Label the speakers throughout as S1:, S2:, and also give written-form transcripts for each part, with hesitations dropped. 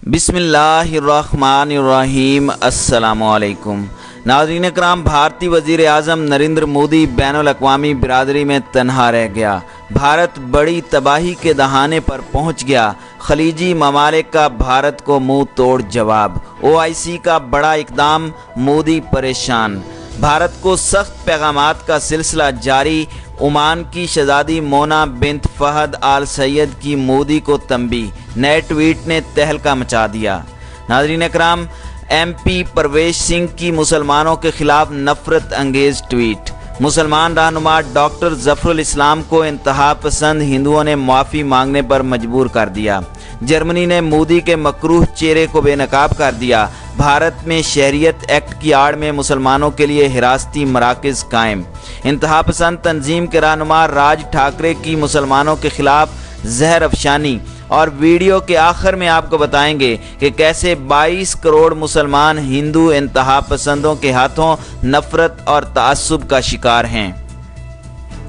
S1: बिस्मिल्लाहिर्रहमानिर्रहीम। अस्सलामुअलैकुम। नाज़रीन इकराम, भारतीय वज़ीर आज़म नरेंद्र मोदी बैनुल-अक़वामी बिरादरी में तन्हा रह गया। भारत बड़ी तबाही के दहाने पर पहुंच गया। खलीजी ममालिक का भारत को मुंह तोड़ जवाब। OIC का बड़ा इक़दाम, मोदी परेशान। भारत को सख्त पैगामात का सिलसिला जारी। ओमान की शहज़ादी मोना बिन्त फ़हद आल सैयद की मोदी को तंबीह। नए ट्वीट ने तहलका मचा दिया। नाज़रीन इकराम, MP परवेश सिंह की मुसलमानों के खिलाफ नफरत अंगेज ट्वीट। मुसलमान रहनुमा डॉक्टर ज़फ़रुल इस्लाम को इंतहा पसंद हिंदुओं ने माफ़ी मांगने पर मजबूर कर दिया। जर्मनी ने मोदी के मकरूह चेहरे को बेनकाब कर दिया। भारत में शहरियत एक्ट की आड़ में मुसलमानों के लिए हिरासती मराकज़ कायम। इंतहा पसंद तंजीम के रहनुमा राज ठाकरे की मुसलमानों के खिलाफ जहर अफशानी। और वीडियो के आखिर में आपको बताएंगे कि कैसे 22 करोड़ मुसलमान हिंदू इंतहा पसंदों के हाथों नफरत और तअस्सुब का शिकार हैं।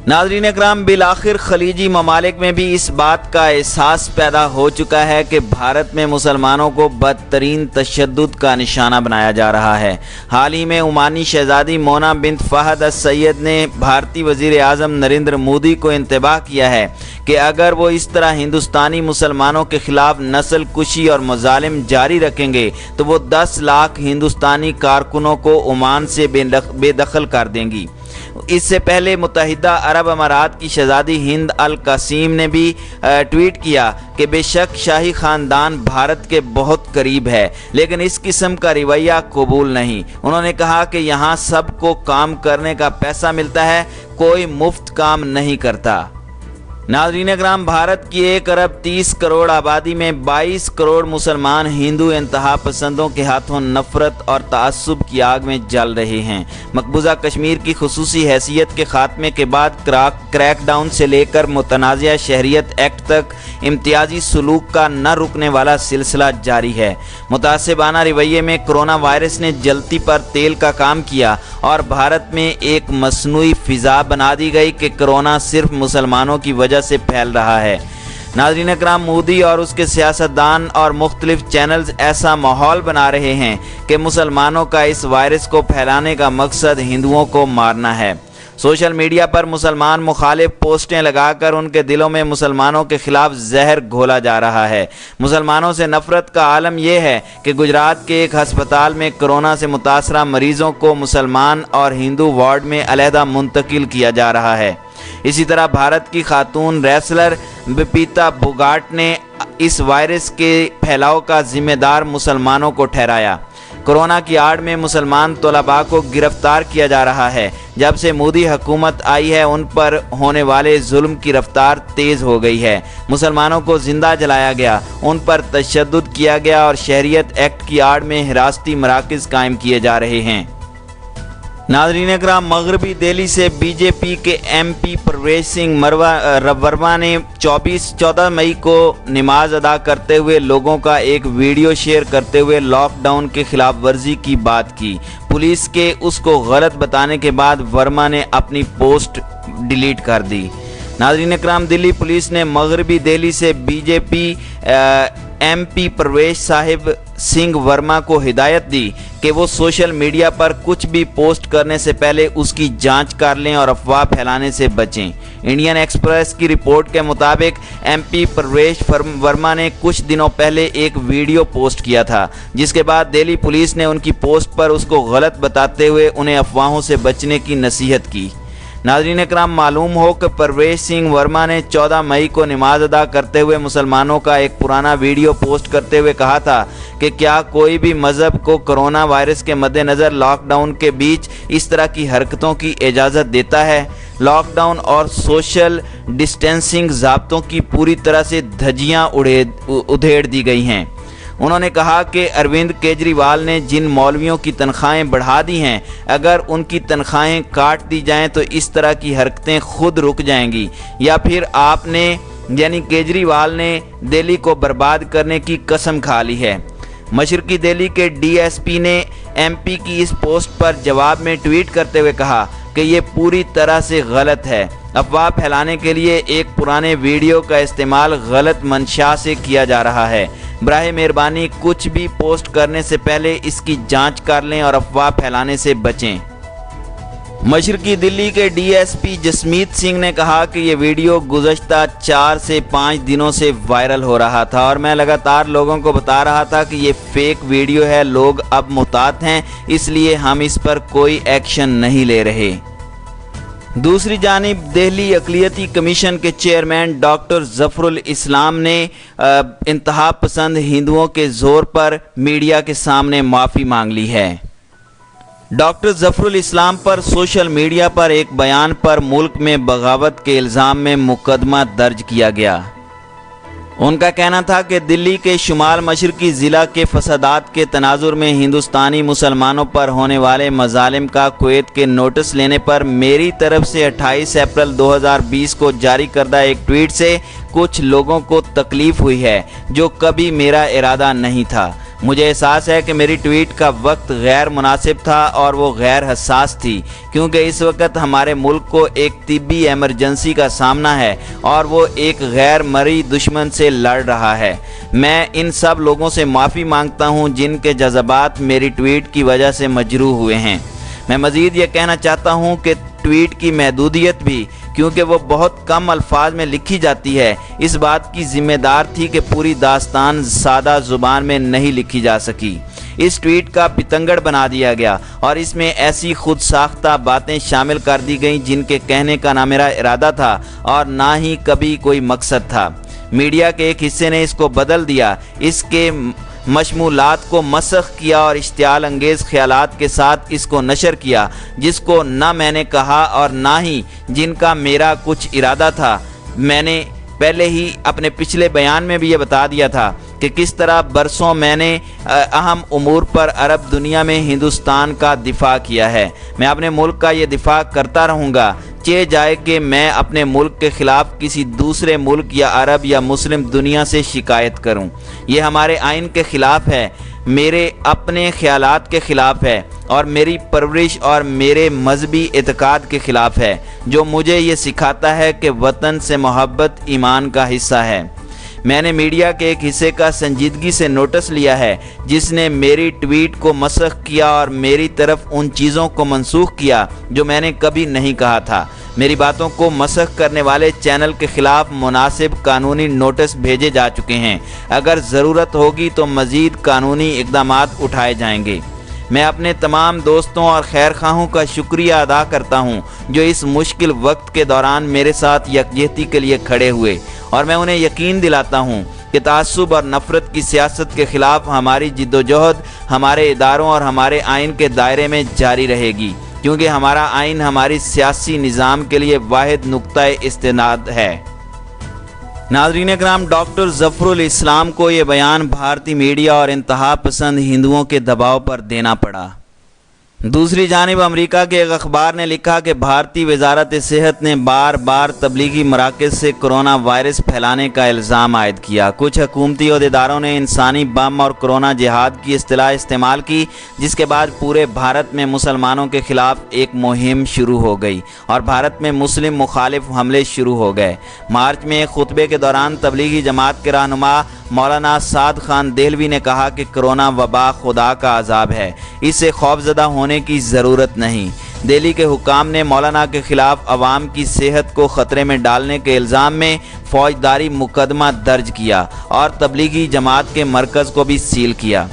S1: नाज़रीन इकराम, बिलाखिर खलीजी ममालिक में भी इस बात का एहसास पैदा हो चुका है कि भारत में मुसलमानों को बदतरीन तशद्दुद का निशाना बनाया जा रहा है। हाल ही में ओमानी शहज़ादी मोना बिन्त फ़हद अल सैयद ने भारतीय वज़ीर आज़म नरेंद्र मोदी को इंतबाह किया है कि अगर वो इस तरह हिंदुस्तानी मुसलमानों के खिलाफ नस्ल कुशी और मज़ालिम जारी रखेंगे तो वो 10 लाख हिंदुस्तानी कारकुनों को ओमान से बेदखल कर देंगी। इससे पहले मुत्तहिदा अरब अमारात की शहज़ादी हिंद अल कासिम ने भी ट्वीट किया कि बेशक शाही ख़ानदान भारत के बहुत करीब है, लेकिन इस किस्म का रवैया कबूल नहीं। उन्होंने कहा कि यहाँ सबको काम करने का पैसा मिलता है, कोई मुफ्त काम नहीं करता। नाज़रीन इकराम, भारत की 1 अरब 30 करोड़ आबादी में 22 करोड़ मुसलमान हिंदू इंतहा पसंदों के हाथों नफरत और तअस्सुब की आग में जल रहे हैं। मकबूजा कश्मीर की खुसूसी हैसियत के खात्मे के बाद क्रैकडाउन से लेकर मुतनाज़िया शहरियत एक्ट तक इम्तियाजी सलूक का न रुकने वाला सिलसिला जारी है। मुतासिबाना रवैये में कोरोना वायरस ने जलती पर तेल का काम किया और भारत में एक मसनूई फ़िज़ा बना दी गई कि कोरोना सिर्फ मुसलमानों की वजह से फैल रहा है। नाज़रीन इकराम, मोदी और उसके सियासतदान और मुख्तलिफ चैनल्स ऐसा माहौल बना रहे हैं कि मुसलमानों का इस वायरस को फैलाने का मकसद हिंदुओं को मारना है। सोशल मीडिया पर मुसलमान मुखालिफ पोस्टें लगाकर उनके दिलों में मुसलमानों के खिलाफ जहर घोला जा रहा है। मुसलमानों से नफरत का आलम यह है कि गुजरात के एक हस्पताल में कोरोना से मुतासरा मरीजों को मुसलमान और हिंदू वार्ड में अलहदा मुंतकिल किया जा रहा है। इसी तरह भारत की खातून रेसलर बबीता फोगाट ने इस वायरस के फैलाव का जिम्मेदार मुसलमानों को ठहराया। कोरोना की आड़ में मुसलमान तलबा को गिरफ्तार किया जा रहा है। जब से मोदी हुकूमत आई है उन पर होने वाले जुल्म की रफ्तार तेज़ हो गई है। मुसलमानों को जिंदा जलाया गया, उन पर तशद्दुद किया गया और शहरियत एक्ट की आड़ में हिरासती मराकज़ कायम किए जा रहे हैं। नाज़रीन इकराम, मगरबी दिल्ली से बीजेपी के MP परवेश सिंह वर्मा ने 14 मई को नमाज अदा करते हुए लोगों का एक वीडियो शेयर करते हुए लॉकडाउन के खिलाफ वर्जी की बात की। पुलिस के उसको गलत बताने के बाद वर्मा ने अपनी पोस्ट डिलीट कर दी। नाज़रीन इकराम, दिल्ली पुलिस ने मगरबी दिल्ली से बीजेपी MP परवेश साहिब सिंह वर्मा को हिदायत दी कि वो सोशल मीडिया पर कुछ भी पोस्ट करने से पहले उसकी जांच कर लें और अफवाह फैलाने से बचें। इंडियन एक्सप्रेस की रिपोर्ट के मुताबिक MP परवेश वर्मा ने कुछ दिनों पहले एक वीडियो पोस्ट किया था, जिसके बाद दिल्ली पुलिस ने उनकी पोस्ट पर उसको गलत बताते हुए उन्हें अफवाहों से बचने की नसीहत की। नाज़रीन इकराम, मालूम हो कि परवेश सिंह वर्मा ने 14 मई को नमाज अदा करते हुए मुसलमानों का एक पुराना वीडियो पोस्ट करते हुए कहा था कि क्या कोई भी मज़हब को कोरोना वायरस के मद्देनज़र लॉकडाउन के बीच इस तरह की हरकतों की इजाज़त देता है। लॉकडाउन और सोशल डिस्टेंसिंग ज़ाब्तों की पूरी तरह से धज्जियाँ उधेड़ दी गई हैं। उन्होंने कहा कि अरविंद केजरीवाल ने जिन मौलवियों की तनख्वाहें बढ़ा दी हैं, अगर उनकी तनख्वाहें काट दी जाएं तो इस तरह की हरकतें खुद रुक जाएंगी, या फिर आपने यानी केजरीवाल ने दिल्ली को बर्बाद करने की कसम खा ली है। मशरकी दिल्ली के DSP ने MP की इस पोस्ट पर जवाब में ट्वीट करते हुए कहा कि ये पूरी तरह से गलत है। अफवाह फैलाने के लिए एक पुराने वीडियो का इस्तेमाल गलत मंशा से किया जा रहा है। براہ مہربانی کچھ بھی پوسٹ کرنے سے پہلے اس کی جانچ کر لیں اور افواہ پھیلانے سے بچیں۔ مشرقی دلی کے ڈی ایس پی جسمیت سنگھ نے کہا کہ یہ ویڈیو گزشتہ 4 سے 5 دنوں سے وائرل ہو رہا تھا اور میں لگاتار لوگوں کو بتا رہا تھا کہ یہ فیک ویڈیو ہے، لوگ اب محتاط ہیں، اس لیے ہم اس پر کوئی ایکشن نہیں لے رہے۔ دوسری جانب دہلی اقلیتی کمیشن کے چیئرمین ڈاکٹر ظفر الاسلام نے انتہا پسند ہندوؤں کے زور پر میڈیا کے سامنے معافی مانگ لی ہے۔ ڈاکٹر ظفر الاسلام پر سوشل میڈیا پر ایک بیان پر ملک میں بغاوت کے الزام میں مقدمہ درج کیا گیا۔ ان کا کہنا تھا کہ دلی کے شمال مشرقی ضلع کے فسادات کے تناظر میں ہندوستانی مسلمانوں پر ہونے والے مظالم کا کویت کے نوٹس لینے پر میری طرف سے 28 اپریل 2020 کو جاری کردہ ایک ٹویٹ سے کچھ لوگوں کو تکلیف ہوئی ہے، جو کبھی میرا ارادہ نہیں تھا۔ مجھے احساس ہے کہ میری ٹویٹ کا وقت غیر مناسب تھا اور وہ غیر حساس تھی، کیونکہ اس وقت ہمارے ملک کو ایک طبی ایمرجنسی کا سامنا ہے اور وہ ایک غیر مرئی دشمن سے لڑ رہا ہے۔ میں ان سب لوگوں سے معافی مانگتا ہوں جن کے جذبات میری ٹویٹ کی وجہ سے مجروح ہوئے ہیں۔ میں مزید یہ کہنا چاہتا ہوں کہ ٹویٹ کی محدودیت بھی، کیونکہ وہ بہت کم الفاظ میں لکھی جاتی ہے، اس بات کی ذمہ دار تھی کہ پوری داستان سادہ زبان میں نہیں لکھی جا سکی۔ اس ٹویٹ کا پتنگڑ بنا دیا گیا اور اس میں ایسی خود ساختہ باتیں شامل کر دی گئیں جن کے کہنے کا نہ میرا ارادہ تھا اور نہ ہی کبھی کوئی مقصد تھا۔ میڈیا کے ایک حصے نے اس کو بدل دیا، اس کے مشمولات کو مسخ کیا اور اشتعال انگیز خیالات کے ساتھ اس کو نشر کیا، جس کو نہ میں نے کہا اور نہ ہی جن کا میرا کچھ ارادہ تھا۔ میں نے پہلے ہی اپنے پچھلے بیان میں بھی یہ بتا دیا تھا کہ کس طرح برسوں میں نے اہم امور پر عرب دنیا میں ہندوستان کا دفاع کیا ہے۔ میں اپنے ملک کا یہ دفاع کرتا رہوں گا، چاہے جائے کہ میں اپنے ملک کے خلاف کسی دوسرے ملک یا عرب یا مسلم دنیا سے شکایت کروں۔ یہ ہمارے آئین کے خلاف ہے، میرے اپنے خیالات کے خلاف ہے اور میری پرورش اور میرے مذہبی اعتقاد کے خلاف ہے، جو مجھے یہ سکھاتا ہے کہ وطن سے محبت ایمان کا حصہ ہے۔ میں نے میڈیا کے ایک حصے کا سنجیدگی سے نوٹس لیا ہے جس نے میری ٹویٹ کو مسخ کیا اور میری طرف ان چیزوں کو منسوخ کیا جو میں نے کبھی نہیں کہا تھا۔ میری باتوں کو مسخ کرنے والے چینل کے خلاف مناسب قانونی نوٹس بھیجے جا چکے ہیں۔ اگر ضرورت ہوگی تو مزید قانونی اقدامات اٹھائے جائیں گے۔ میں اپنے تمام دوستوں اور خیر خواہوں کا شکریہ ادا کرتا ہوں جو اس مشکل وقت کے دوران میرے ساتھ یکجہتی کے لیے کھڑے ہوئے، اور میں انہیں یقین دلاتا ہوں کہ تعصب اور نفرت کی سیاست کے خلاف ہماری جدوجہد ہمارے اداروں اور ہمارے آئین کے دائرے میں جاری رہے گی، کیونکہ ہمارا آئین ہماری سیاسی نظام کے لیے واحد نقطۂ استناد ہے۔ ناظرین اکرام، ڈاکٹر ظفر الاسلام کو یہ بیان بھارتی میڈیا اور انتہا پسند ہندوؤں کے دباؤ پر دینا پڑا۔ دوسری جانب امریکہ کے ایک اخبار نے لکھا کہ بھارتی وزارت صحت نے بار بار تبلیغی مراکز سے کرونا وائرس پھیلانے کا الزام عائد کیا۔ کچھ حکومتی عہدیداروں نے انسانی بم اور کرونا جہاد کی اصطلاح استعمال کی، جس کے بعد پورے بھارت میں مسلمانوں کے خلاف ایک مہم شروع ہو گئی اور بھارت میں مسلم مخالف حملے شروع ہو گئے۔ مارچ میں ایک خطبے کے دوران تبلیغی جماعت کے رہنما مولانا سعد خان دہلوی نے کہا کہ کرونا وبا خدا کا عذاب ہے، اس سے خوفزدہ ہونے کی ضرورت نہیں۔ دہلی کے حکام نے مولانا کے خلاف عوام کی صحت کو خطرے میں ڈالنے کے الزام میں فوجداری مقدمہ درج کیا اور تبلیغی جماعت کے مرکز کو بھی سیل کیا۔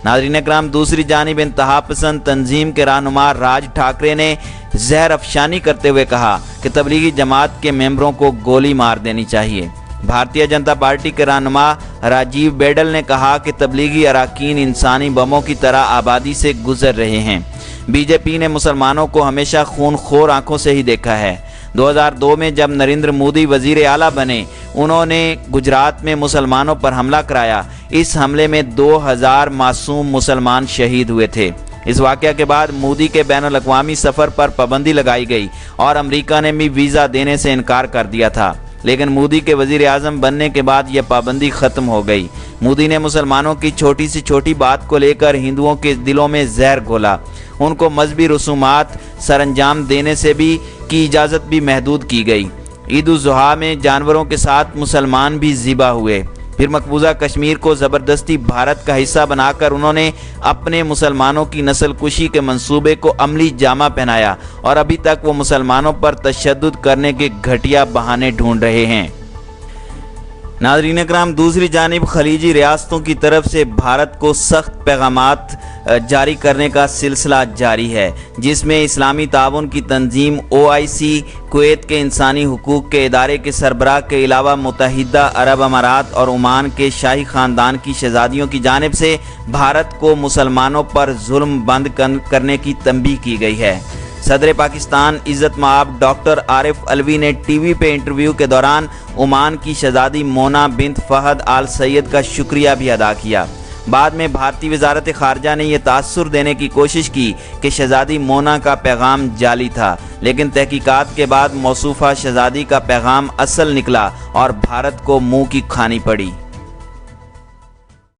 S1: ناظرین اکرام، دوسری جانب انتہا پسند تنظیم کے رہنما راج ٹھاکرے نے زہر افشانی کرتے ہوئے کہا کہ تبلیغی جماعت کے ممبروں کو گولی مار دینی چاہیے۔ بھارتیہ جنتا پارٹی کے رہنما راجیو بیڈل نے کہا کہ تبلیغی اراکین انسانی بموں کی طرح آبادی سے گزر رہے ہیں۔ بی جے پی نے مسلمانوں کو ہمیشہ خون خور آنکھوں سے ہی دیکھا ہے۔ 2002 میں جب نریندر مودی وزیر اعلیٰ بنے، انہوں نے گجرات میں مسلمانوں پر حملہ کرایا۔ اس حملے میں 2000 معصوم مسلمان شہید ہوئے تھے۔ اس واقعہ کے بعد مودی کے بین الاقوامی سفر پر پابندی لگائی گئی اور امریکہ نے بھی ویزا دینے سے انکار کر دیا تھا، لیکن مودی کے وزیر اعظم بننے کے بعد یہ پابندی ختم ہو گئی۔ مودی نے مسلمانوں کی چھوٹی سی چھوٹی بات کو لے کر ہندوؤں کے دلوں میں زہر گھولا۔ ان کو مذہبی رسومات سر انجام دینے سے بھی کی اجازت بھی محدود کی گئی۔ عید الاضحیٰ میں جانوروں کے ساتھ مسلمان بھی ذبح ہوئے۔ फिर मकबूजा कश्मीर को ज़बरदस्ती भारत का हिस्सा बनाकर उन्होंने अपने मुसलमानों की नस्ल कुशी के मंसूबे को अमली जामा पहनाया और अभी तक वो मुसलमानों पर तशद्दुद करने के घटिया बहाने ढूंढ रहे हैं। नाज़रीन इकराम, दूसरी जानिब खलीजी रियासतों की तरफ से भारत को सख्त पैगामात जारी करने का सिलसिला जारी है, जिसमें इस्लामी ताउन की तंजीम OIC, कुवैत के इंसानी हुकूक के इदारे के सरबराह के अलावा मुत्तहिदा अरब अमारात और ओमान के शाही ख़ानदान की शहज़ादियों की जानिब से भारत को मुसलमानों पर जुल्म बंद करने की तंबीह की गई है। सदर पाकिस्तान इज़्ज़त माब डॉक्टर आरिफ अलवी ने टीवी पे इंटरव्यू के दौरान ओमान की शहज़ादी मोना बिन्त फ़हद आल सैयद का शुक्रिया भी अदा किया। बाद में भारतीय वज़ारत ख़ारजा ने यह तासुर देने की कोशिश की कि शहज़ादी मोना का पैगाम जाली था, लेकिन तहकीकात के बाद मौसूफ़ा शहज़ादी का पैगाम असल निकला और भारत को मुँह की खानी पड़ी।